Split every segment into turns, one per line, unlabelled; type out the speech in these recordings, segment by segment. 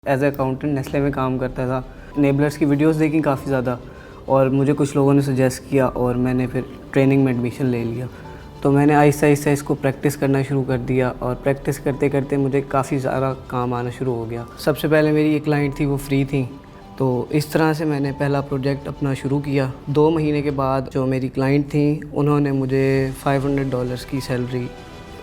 As a accountant Nestle میں کام کرتا تھا. انیبلرس کی ویڈیوز دیکھی کافی زیادہ اور مجھے کچھ لوگوں نے سجیسٹ کیا اور میں نے پھر ٹریننگ میں ایڈمیشن لے لیا. تو میں نے آہستہ آہستہ اس کو پریکٹس کرنا شروع کر دیا اور پریکٹس کرتے کرتے مجھے کافی زیادہ کام آنا شروع ہو گیا. سب سے پہلے میری ایک کلائنٹ تھی، وہ فری تھیں، تو اس طرح سے میں نے پہلا پروجیکٹ اپنا شروع کیا. 2 مہینے کے بعد جو میری کلائنٹ تھیں انہوں نے مجھے $500 کی سیلری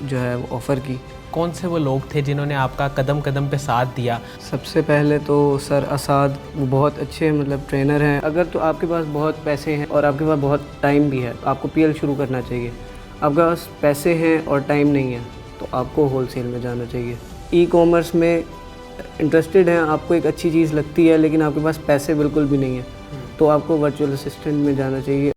جو ہے وہ آفر کی.
کون سے وہ لوگ تھے جنہوں نے آپ کا قدم قدم پہ ساتھ دیا؟
سب سے پہلے تو سر اساد، وہ بہت اچھے ٹرینر ہیں. اگر تو آپ کے پاس بہت پیسے ہیں اور آپ کے پاس بہت ٹائم بھی ہے، آپ کو PL شروع کرنا چاہیے. آپ کے پاس پیسے ہیں اور ٹائم نہیں ہے تو آپ کو ہول سیل میں جانا چاہیے. ای کامرس میں انٹرسٹڈ ہیں، آپ کو ایک اچھی چیز لگتی ہے لیکن آپ کے پاس پیسے بالکل بھی نہیں ہیں تو آپ کو ورچوئل اسسٹنٹ میں جانا چاہیے.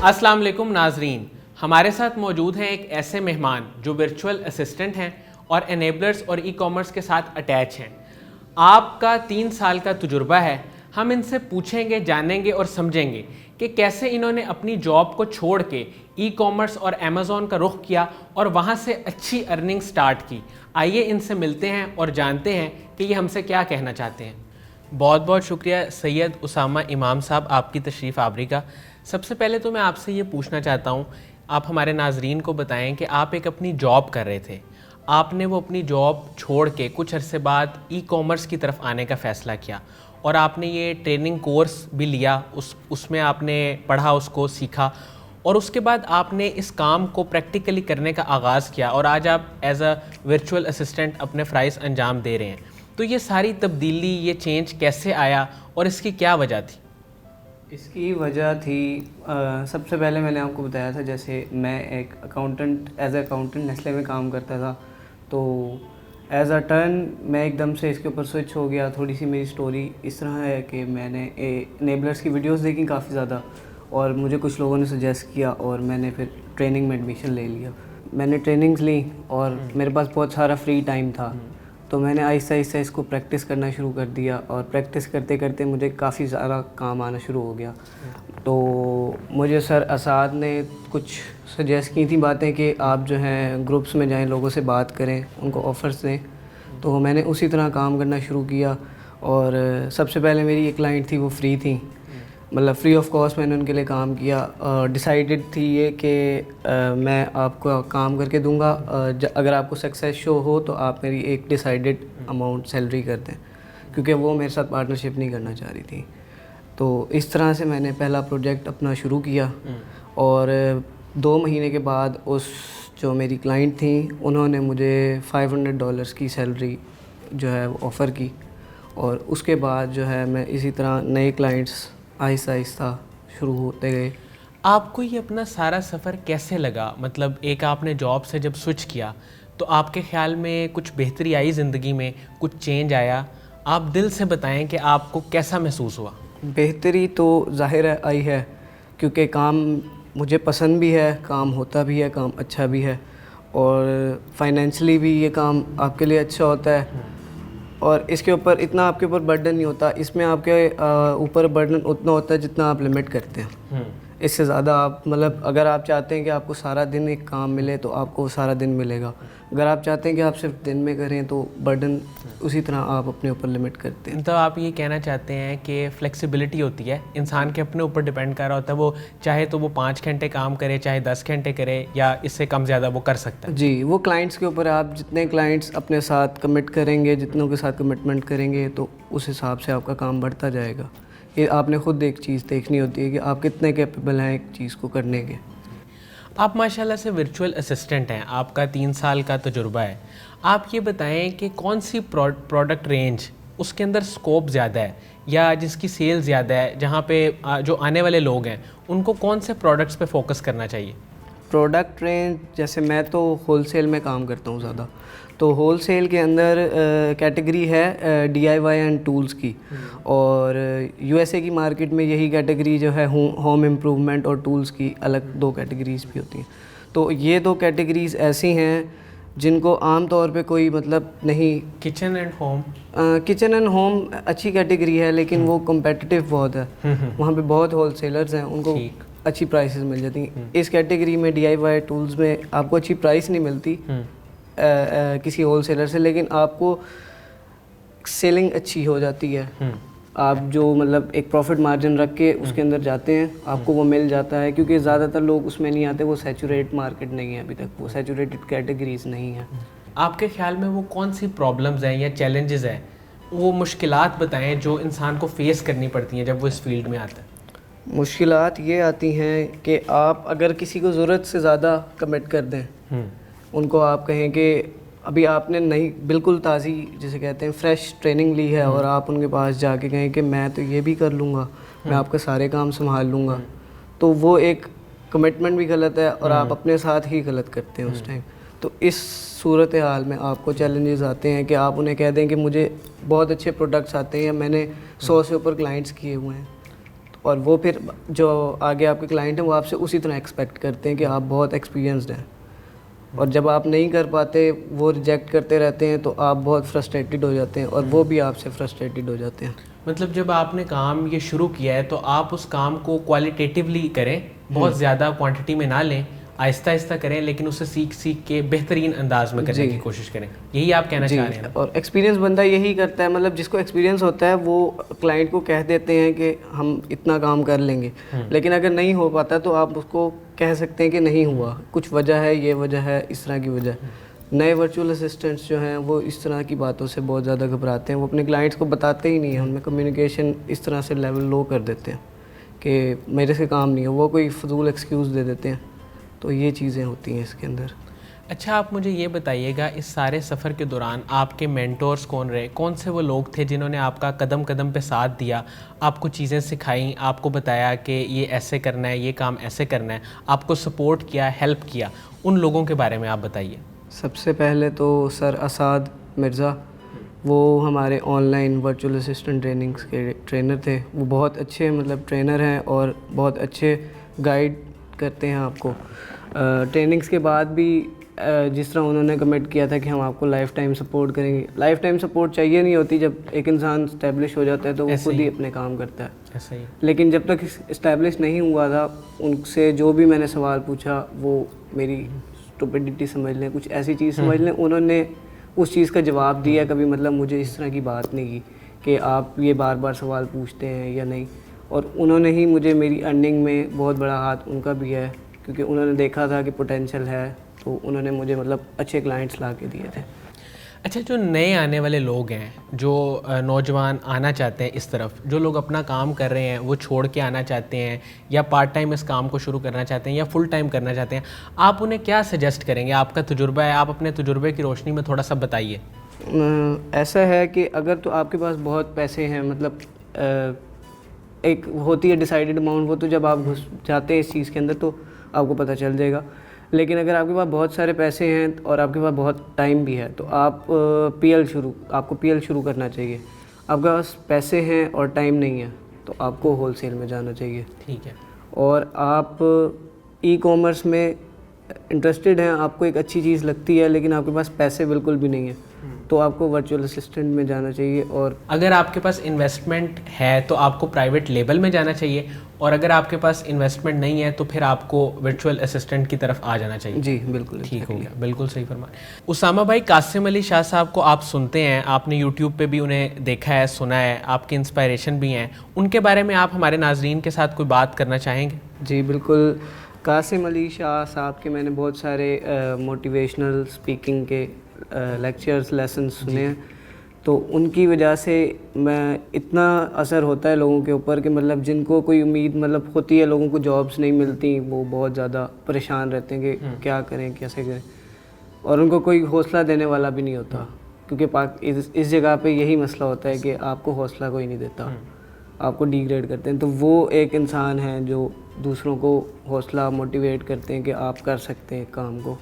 السلام علیکم ناظرین، ہمارے ساتھ موجود ہیں ایک ایسے مہمان جو ورچوئل اسسٹنٹ ہیں اور انیبلرز اور ای کامرس کے ساتھ اٹیچ ہیں. آپ کا 3 سال کا تجربہ ہے. ہم ان سے پوچھیں گے، جانیں گے اور سمجھیں گے کہ کیسے انہوں نے اپنی جاب کو چھوڑ کے ای کامرس اور امیزون کا رخ کیا اور وہاں سے اچھی ارننگ سٹارٹ کی. آئیے ان سے ملتے ہیں اور جانتے ہیں کہ یہ ہم سے کیا کہنا چاہتے ہیں. بہت بہت شکریہ سید اسامہ امام صاحب آپ کی تشریف آوری کا. سب سے پہلے تو میں آپ سے یہ پوچھنا چاہتا ہوں، آپ ہمارے ناظرین کو بتائیں کہ آپ ایک اپنی جاب کر رہے تھے، آپ نے وہ اپنی جاب چھوڑ کے کچھ عرصے بعد ای کامرس کی طرف آنے کا فیصلہ کیا اور آپ نے یہ ٹریننگ کورس بھی لیا، اس میں آپ نے پڑھا، اس کو سیکھا اور اس کے بعد آپ نے اس کام کو پریکٹیکلی کرنے کا آغاز کیا اور آج آپ ایز اے ورچوئل اسسٹنٹ اپنے فرائض انجام دے رہے ہیں. تو یہ ساری تبدیلی، یہ چینج کیسے آیا اور اس کی کیا وجہ تھی؟
اس کی وجہ تھی سب سے پہلے میں نے آپ کو بتایا تھا، جیسے میں ایک ایز اے اکاؤنٹنٹ نیسلے میں کام کرتا تھا، تو ایز اے ٹرن میں ایک دم سے اس کے اوپر سوئچ ہو گیا. تھوڑی سی میری سٹوری اس طرح ہے کہ میں نے انیبلرس کی ویڈیوز دیکھی کافی زیادہ اور مجھے کچھ لوگوں نے سجیسٹ کیا اور میں نے پھر ٹریننگ میں ایڈمیشن لے لیا. میں نے ٹریننگز لی اور میرے پاس بہت سارا فری ٹائم تھا تو میں نے آہستہ آہستہ اس کو پریکٹس کرنا شروع کر دیا اور پریکٹس کرتے کرتے مجھے کافی زیادہ کام آنا شروع ہو گیا. تو مجھے سر اساد نے کچھ سجیسٹ کی تھیں باتیں کہ آپ جو ہیں گروپس میں جائیں، لوگوں سے بات کریں، ان کو آفرز دیں. تو میں نے اسی طرح کام کرنا شروع کیا اور سب سے پہلے میری ایک کلائنٹ تھی، وہ فری تھیں، فری آف کاسٹ میں نے ان کے لیے کام کیا. ڈیسائیڈڈ تھی یہ کہ میں آپ کو کام کر کے دوں گا، اگر آپ کو سکسیس شو ہو تو آپ میری ایک ڈیسائیڈڈ اماؤنٹ سیلری کر دیں، کیونکہ وہ میرے ساتھ پارٹنرشپ نہیں کرنا چاہ رہی تھی. تو اس طرح سے میں نے پہلا پروجیکٹ اپنا شروع کیا اور 2 مہینے کے بعد جو میری کلائنٹ تھیں انہوں نے مجھے $500 کی سیلری جو ہے وہ آفر کی اور اس کے بعد جو ہے میں اسی طرح نئے کلائنٹس آہستہ آہستہ شروع ہوتے گئے.
آپ کو یہ اپنا سارا سفر کیسے لگا؟ مطلب ایک آپ نے جاب سے جب سوئچ کیا تو آپ کے خیال میں کچھ بہتری آئی زندگی میں، کچھ چینج آیا؟ آپ دل سے بتائیں کہ آپ کو کیسا محسوس ہوا؟
بہتری تو ظاہر ہے آئی ہے، کیونکہ کام مجھے پسند بھی ہے، کام ہوتا بھی ہے، کام اچھا بھی ہے اور فائنینشلی بھی یہ کام آپ کے لیے اچھا ہوتا ہے اور اس کے اوپر اتنا آپ کے اوپر برڈن نہیں ہوتا. اس میں آپ کے اوپر برڈن اتنا ہوتا ہے جتنا آپ لمٹ کرتے ہیں. اس سے زیادہ آپ اگر آپ چاہتے ہیں کہ آپ کو سارا دن ایک کام ملے تو آپ کو سارا دن ملے گا. اگر آپ چاہتے ہیں کہ آپ صرف دن میں کریں تو برڈن اسی طرح آپ اپنے اوپر لمٹ کرتے ہیں.
تو آپ یہ کہنا چاہتے ہیں کہ فلیکسیبلٹی ہوتی ہے، انسان کے اپنے اوپر ڈپینڈ کر رہا ہوتا ہے، وہ چاہے تو وہ 5 گھنٹے کام کرے، چاہے 10 گھنٹے کرے یا اس سے کم زیادہ وہ کر سکتا ہے.
جی، وہ کلائنٹس کے اوپر ہے. آپ جتنے کلائنٹس اپنے ساتھ کمٹ کریں گے، جتنوں کے ساتھ کمٹمنٹ کریں گے تو اس حساب سے آپ کا کام بڑھتا جائے گا. یہ آپ نے خود ایک چیز دیکھنی ہوتی ہے کہ آپ کتنے کیپیبل ہیں ایک چیز کو کرنے کے.
آپ ماشاءاللہ سے ورچوئل اسسٹنٹ ہیں، آپ کا 3 سال کا تجربہ ہے. آپ یہ بتائیں کہ کون سی پروڈکٹ رینج اس کے اندر سکوپ زیادہ ہے یا جس کی سیل زیادہ ہے، جہاں پہ جو آنے والے لوگ ہیں ان کو کون سے پروڈکٹس پہ فوکس کرنا چاہیے؟
پروڈکٹ رینج، جیسے میں تو ہول سیل میں کام کرتا ہوں زیادہ، تو ہول سیل کے اندر کیٹیگری ہے DIY اینڈ ٹولز کی اور USA کی مارکیٹ میں یہی کیٹیگری جو ہے ہوم امپروومنٹ اور ٹولز کی الگ 2 کیٹیگریز بھی ہوتی ہیں. تو یہ 2 کیٹیگریز ایسی ہیں جن کو عام طور پہ کوئی مطلب نہیں.
Kitchen and home,
kitchen and home اچھی کیٹیگری ہے لیکن وہ کمپیٹیٹیو بہت ہے, وہاں پہ بہت ہول سیلرز ہیں, ان کو اچھی پرائسز مل جاتی ہیں. اس کیٹیگری میں ڈی آئی وائی ٹولز میں آپ کو اچھی پرائس نہیں ملتی کسی ہول سیلر سے, لیکن آپ کو سیلنگ اچھی ہو جاتی ہے. آپ جو مطلب ایک پروفٹ مارجن رکھ کے اس کے اندر جاتے ہیں, آپ کو وہ مل جاتا ہے, کیونکہ زیادہ تر لوگ اس میں نہیں آتے, وہ سیچوریٹ مارکیٹ نہیں ہے ابھی تک, وہ سیچوریٹڈ کیٹیگریز نہیں ہیں.
آپ کے خیال میں وہ کون سی پرابلمز ہیں یا چیلنجز ہیں, وہ مشکلات بتائیں جو انسان کو فیس کرنی پڑتی ہیں جب وہ اس فیلڈ میں آتا ہے؟
مشکلات یہ آتی ہیں کہ آپ اگر کسی کو ضرورت سے زیادہ کمٹ کر دیں, ان کو آپ کہیں کہ ابھی آپ نے نہیں بالکل تازی جسے کہتے ہیں فریش ٹریننگ لی ہے, اور آپ ان کے پاس جا کے کہیں کہ میں تو یہ بھی کر لوں گا, میں آپ کے سارے کام سنبھال لوں گا, تو وہ ایک کمٹمنٹ بھی غلط ہے اور آپ اپنے ساتھ ہی غلط کرتے ہیں اس ٹائم. تو اس صورت حال میں آپ کو چیلنجز آتے ہیں کہ آپ انہیں کہہ دیں کہ مجھے بہت اچھے پروڈکٹس آتے ہیں, یا میں نے 100 سے اوپر کلائنٹس کیے ہوئے ہیں, اور وہ پھر جو آگے آپ کے کلائنٹ ہیں وہ آپ سے اسی طرح ایکسپیکٹ کرتے ہیں کہ آپ بہت ایکسپیرینسڈ ہیں, اور جب آپ نہیں کر پاتے, وہ ریجیکٹ کرتے رہتے ہیں, تو آپ بہت فرسٹریٹڈ ہو جاتے ہیں, اور وہ بھی آپ سے فرسٹریٹڈ ہو جاتے ہیں.
مطلب جب آپ نے کام یہ شروع کیا ہے تو آپ اس کام کو کوالٹیٹیولی کریں, بہت زیادہ کوانٹٹی میں نہ لیں, آہستہ آہستہ کریں, لیکن اسے سیکھ سیکھ کے بہترین انداز میں کرنے کی کوشش کریں. یہی آپ کہنا چاہ رہے ہیں؟
اور ایکسپیرینس بندہ یہی کرتا ہے, مطلب جس کو ایکسپیرینس ہوتا ہے وہ کلائنٹ کو کہہ دیتے ہیں کہ ہم اتنا کام کر لیں گے, لیکن اگر نہیں ہو پاتا تو آپ اس کو کہہ سکتے ہیں کہ نہیں ہوا, کچھ وجہ ہے, یہ وجہ ہے, اس طرح کی وجہ. نئے ورچوئل اسسٹنٹس جو ہیں وہ اس طرح کی باتوں سے بہت زیادہ گھبراتے ہیں, وہ اپنے کلائنٹس کو بتاتے ہی نہیں ہیں, ان میں کمیونیکیشن اس طرح سے لیول لو کر دیتے ہیں کہ میرے سے کام نہیں ہے, وہ کوئی فضول ایکسکیوز دے دیتے ہیں. تو یہ چیزیں ہوتی ہیں اس کے اندر.
اچھا, آپ مجھے یہ بتائیے گا, اس سارے سفر کے دوران آپ کے مینٹورز کون رہے, کون سے وہ لوگ تھے جنہوں نے آپ کا قدم قدم پہ ساتھ دیا, آپ کو چیزیں سکھائیں, آپ کو بتایا کہ یہ ایسے کرنا ہے, یہ کام ایسے کرنا ہے, آپ کو سپورٹ کیا, ہیلپ کیا, ان لوگوں کے بارے میں آپ بتائیے.
سب سے پہلے تو سر اسعد مرزا, وہ ہمارے on line virtual assistant trainings کے ٹرینر تھے. وہ بہت اچھے مطلب ٹرینر ہیں اور بہت اچھے گائیڈ کرتے ہیں آپ کو. ٹریننگس کے بعد بھی جس طرح انہوں نے کمٹ کیا تھا کہ ہم آپ کو لائف ٹائم سپورٹ کریں گے, لائف ٹائم سپورٹ چاہیے نہیں ہوتی, جب ایک انسان اسٹیبلش ہو جاتا ہے تو وہ خود ہی اپنے کام کرتا ہے.
ایسا ہی.
لیکن جب تک اسٹیبلش نہیں ہوا تھا, ان سے جو بھی میں نے سوال پوچھا وہ میری اسٹوپیڈیٹی سمجھ لیں, کچھ ایسی چیز سمجھ لیں, انہوں نے اس چیز کا جواب دیا. کبھی مطلب مجھے اس طرح کی بات نہیں کی کہ آپ یہ بار بار سوال پوچھتے ہیں یا نہیں, اور انہوں نے ہی مجھے میری ارننگ میں بہت بڑا ہاتھ ان کا بھی ہے, کیونکہ انہوں نے دیکھا تھا کہ پوٹینشیل ہے, تو انہوں نے مجھے مطلب اچھے کلائنٹس لا کے دیے تھے.
اچھا, جو نئے آنے والے لوگ ہیں, جو نوجوان آنا چاہتے ہیں اس طرف, جو لوگ اپنا کام کر رہے ہیں وہ چھوڑ کے آنا چاہتے ہیں, یا پارٹ ٹائم اس کام کو شروع کرنا چاہتے ہیں, یا فل ٹائم کرنا چاہتے ہیں, آپ انہیں کیا سجیسٹ کریں گے؟ آپ کا تجربہ ہے, آپ اپنے تجربے کی روشنی میں تھوڑا سا بتائیے.
ایسا ہے کہ اگر تو آپ کے پاس بہت پیسے ہیں, مطلب ایک ہوتی ہے ڈیسائیڈڈ اماؤنٹ, وہ تو جب آپ گھس جاتے ہیں اس چیز کے اندر تو آپ کو پتہ چل جائے گا. لیکن اگر آپ کے پاس بہت سارے پیسے ہیں اور آپ کے پاس بہت ٹائم بھی ہے, تو آپ کو پی ایل شروع کرنا چاہیے. آپ کے پاس پیسے ہیں اور ٹائم نہیں ہے تو آپ کو ہول سیل میں جانا چاہیے.
ٹھیک ہے.
اور آپ ای کامرس میں انٹرسٹڈ ہیں, آپ کو ایک اچھی چیز لگتی ہے, لیکن آپ کے پاس پیسے بالکل بھی نہیں ہیں, تو آپ کو ورچوئل اسسٹنٹ میں جانا چاہیے. اور
اگر آپ کے پاس انویسٹمنٹ ہے تو آپ کو پرائیویٹ لیبل میں جانا چاہیے, اور اگر آپ کے پاس انویسٹمنٹ نہیں ہے تو پھر آپ کو ورچوئل اسسٹنٹ کی طرف آ جانا چاہیے.
جی بالکل
ٹھیک ہو گیا, بالکل صحیح فرمایا. اسامہ بھائی, قاسم علی شاہ صاحب کو آپ سنتے ہیں, آپ نے یوٹیوب پہ بھی انہیں دیکھا ہے, سنا ہے, آپ کی انسپائریشن بھی ہیں, ان کے بارے میں آپ ہمارے ناظرین کے ساتھ کوئی بات کرنا چاہیں گے؟
جی بالکل. قاسم علی شاہ صاحب کے میں نے بہت سارے موٹیویشنل اسپیکنگ کے لیکچرز, لیسنس سنے ہیں, تو ان کی وجہ سے میں اتنا اثر ہوتا ہے لوگوں کے اوپر کہ مطلب جن کو کوئی امید مطلب ہوتی ہے, لوگوں کو جابس نہیں ملتی, وہ بہت زیادہ پریشان رہتے ہیں کہ کیا کریں, کیسے کریں, اور ان کو کوئی حوصلہ دینے والا بھی نہیں ہوتا, کیونکہ اس جگہ پہ یہی مسئلہ ہوتا ہے کہ آپ کو حوصلہ کوئی نہیں دیتا, آپ کو ڈی گریڈ کرتے ہیں. تو وہ ایک انسان ہیں جو دوسروں کو حوصلہ موٹیویٹ کرتے ہیں کہ آپ کر سکتے ہیں کام کو.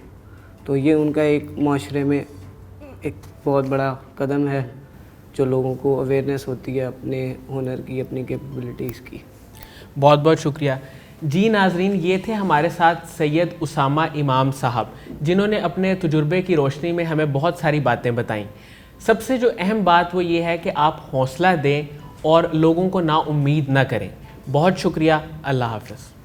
تو یہ ان کا ایک معاشرے میں ایک بہت بڑا قدم ہے, جو لوگوں کو اویئرنیس ہوتی ہے اپنے ہنر کی, اپنی کیپیبلٹیز کی.
بہت بہت شکریہ. جی ناظرین، یہ تھے ہمارے ساتھ سید اسامہ امام صاحب، جنہوں نے اپنے تجربے کی روشنی میں ہمیں بہت ساری باتیں بتائیں۔ سب سے جو اہم بات وہ یہ ہے کہ آپ حوصلہ دیں اور لوگوں کو نا امید نہ کریں۔ بہت شکریہ، اللہ حافظ۔